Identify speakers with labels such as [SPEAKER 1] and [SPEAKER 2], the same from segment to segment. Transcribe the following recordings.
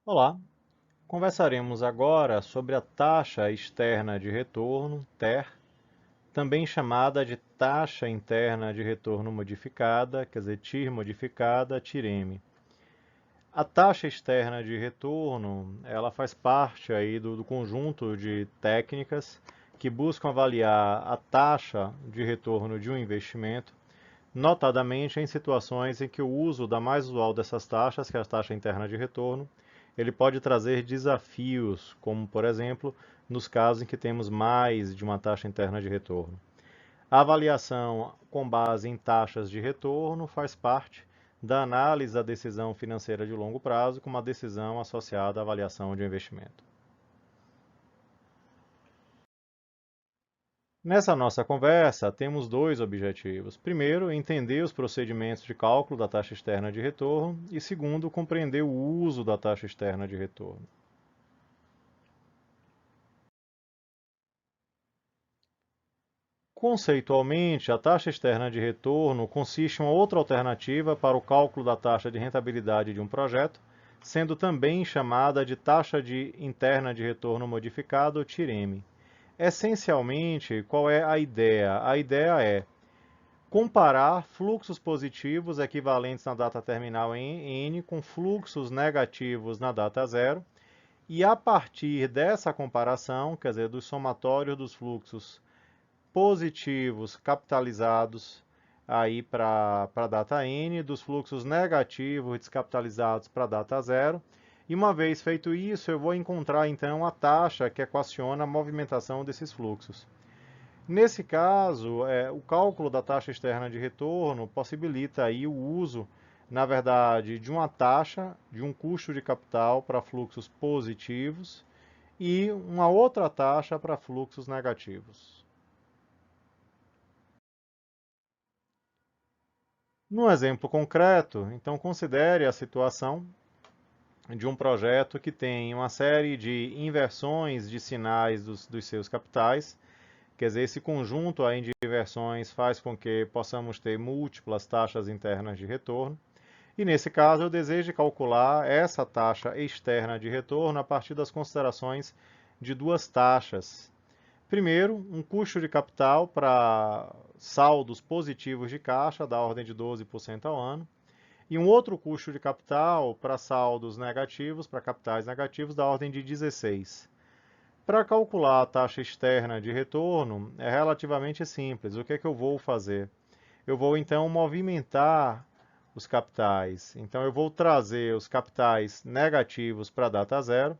[SPEAKER 1] Olá, conversaremos agora sobre a taxa externa de retorno, TER, também chamada de taxa interna de retorno modificada, quer dizer, TIR modificada, TIR-M. A taxa externa de retorno, ela faz parte aí do conjunto de técnicas que buscam avaliar a taxa de retorno de um investimento, notadamente em situações em que o uso da mais usual dessas taxas, que é a taxa interna de retorno, ele pode trazer desafios, como, por exemplo, nos casos em que temos mais de uma taxa interna de retorno. A avaliação com base em taxas de retorno faz parte da análise da decisão financeira de longo prazo como uma decisão associada à avaliação de um investimento. Nessa nossa conversa, temos dois objetivos. Primeiro, entender os procedimentos de cálculo da taxa externa de retorno e, segundo, compreender o uso da taxa externa de retorno. Conceitualmente, a taxa externa de retorno consiste em uma outra alternativa para o cálculo da taxa de rentabilidade de um projeto, sendo também chamada de taxa interna de retorno modificada, ou TIR-M. Essencialmente, qual é a ideia? A ideia é comparar fluxos positivos equivalentes na data terminal em N com fluxos negativos na data zero, e a partir dessa comparação, quer dizer, do somatório dos fluxos positivos capitalizados aí para a data N, dos fluxos negativos descapitalizados para a data zero. E uma vez feito isso, eu vou encontrar então a taxa que equaciona a movimentação desses fluxos. Nesse caso, o cálculo da taxa externa de retorno possibilita aí o uso, na verdade, de uma taxa, de um custo de capital para fluxos positivos e uma outra taxa para fluxos negativos. No exemplo concreto, então considere a situação de um projeto que tem uma série de inversões de sinais dos seus capitais. Quer dizer, esse conjunto aí de inversões faz com que possamos ter múltiplas taxas internas de retorno. E nesse caso, eu desejo calcular essa taxa externa de retorno a partir das considerações de duas taxas. Primeiro, um custo de capital para saldos positivos de caixa, da ordem de 12% ao ano, e um outro custo de capital para saldos negativos, para capitais negativos, da ordem de 16%. Para calcular a taxa externa de retorno, é relativamente simples. O que é que eu vou fazer? Eu vou então movimentar os capitais. Então eu vou trazer os capitais negativos para a data zero.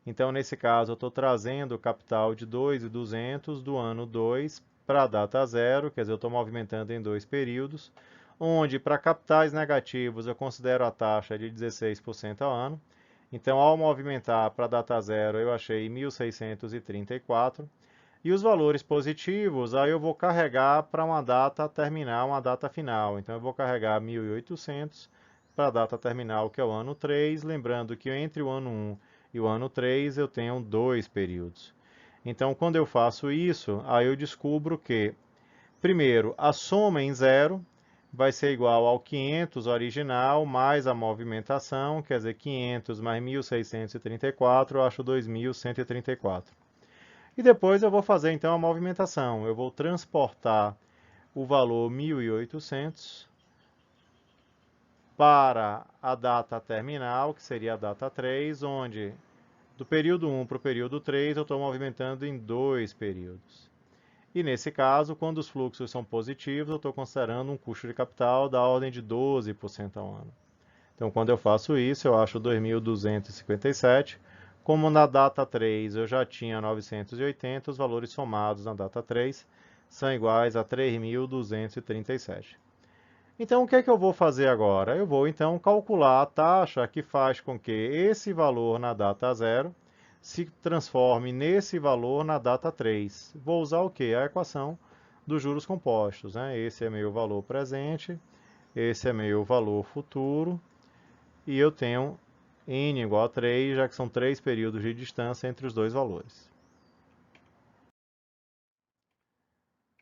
[SPEAKER 1] Então nesse caso eu estou trazendo o capital de 2.200 do ano 2 para a data zero, quer dizer, eu estou movimentando em dois períodos, onde para capitais negativos eu considero a taxa de 16% ao ano. Então, ao movimentar para a data zero, eu achei 1.634. E os valores positivos, aí eu vou carregar para uma data terminal, uma data final. Então, eu vou carregar 1.800 para a data terminal, que é o ano 3. Lembrando que entre o ano 1 e o ano 3 eu tenho dois períodos. Então, quando eu faço isso, aí eu descubro que, primeiro, a soma em zero vai ser igual ao 500 original mais a movimentação, quer dizer, 500 mais 1.634, eu acho 2.134. E depois eu vou fazer então a movimentação. Eu vou transportar o valor 1.800 para a data terminal, que seria a data 3, onde do período 1 para o período 3 eu estou movimentando em dois períodos. E nesse caso, quando os fluxos são positivos, eu estou considerando um custo de capital da ordem de 12% ao ano. Então, quando eu faço isso, eu acho 2.257. Como na data 3 eu já tinha 980, os valores somados na data 3 são iguais a 3.237. Então, o que é que eu vou fazer agora? Eu vou então calcular a taxa que faz com que esse valor na data zero se transforme nesse valor na data 3. Vou usar o quê? A equação dos juros compostos, né? Esse é meu valor presente, esse é meu valor futuro, e eu tenho n igual a 3, já que são 3 períodos de distância entre os dois valores.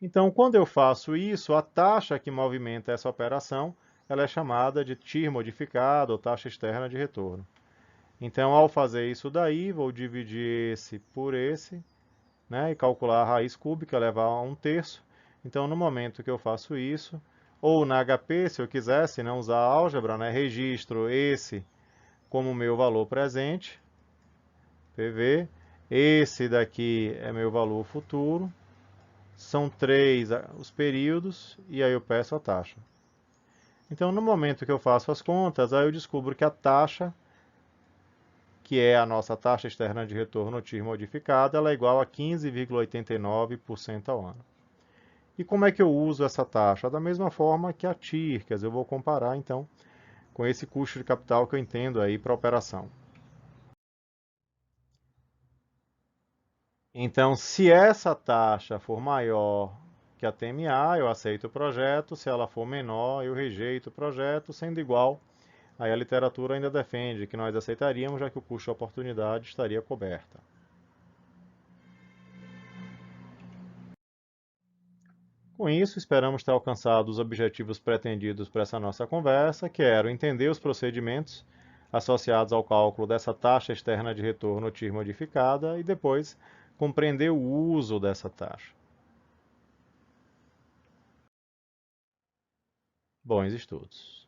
[SPEAKER 1] Então, quando eu faço isso, a taxa que movimenta essa operação ela é chamada de TIR modificado, ou taxa externa de retorno. Então, ao fazer isso daí, vou dividir esse por esse, né, e calcular a raiz cúbica, levar a 1/3. Então, no momento que eu faço isso, ou na HP, se eu quisesse, não usar a álgebra, né, registro esse como meu valor presente, PV, esse daqui é meu valor futuro, são 3 os períodos, e aí eu peço a taxa. Então, no momento que eu faço as contas, aí eu descubro que a taxa, que é a nossa taxa externa de retorno TIR modificada, ela é igual a 15,89% ao ano. E como é que eu uso essa taxa? Da mesma forma que a TIR, quer dizer, eu vou comparar então com esse custo de capital que eu entendo aí para a operação. Então, se essa taxa for maior que a TMA, eu aceito o projeto, se ela for menor, eu rejeito o projeto, sendo igual, aí a literatura ainda defende que nós aceitaríamos, já que o custo de oportunidade estaria coberta. Com isso, esperamos ter alcançado os objetivos pretendidos para essa nossa conversa, que eram entender os procedimentos associados ao cálculo dessa taxa externa de retorno TIR modificada e depois compreender o uso dessa taxa. Bons estudos!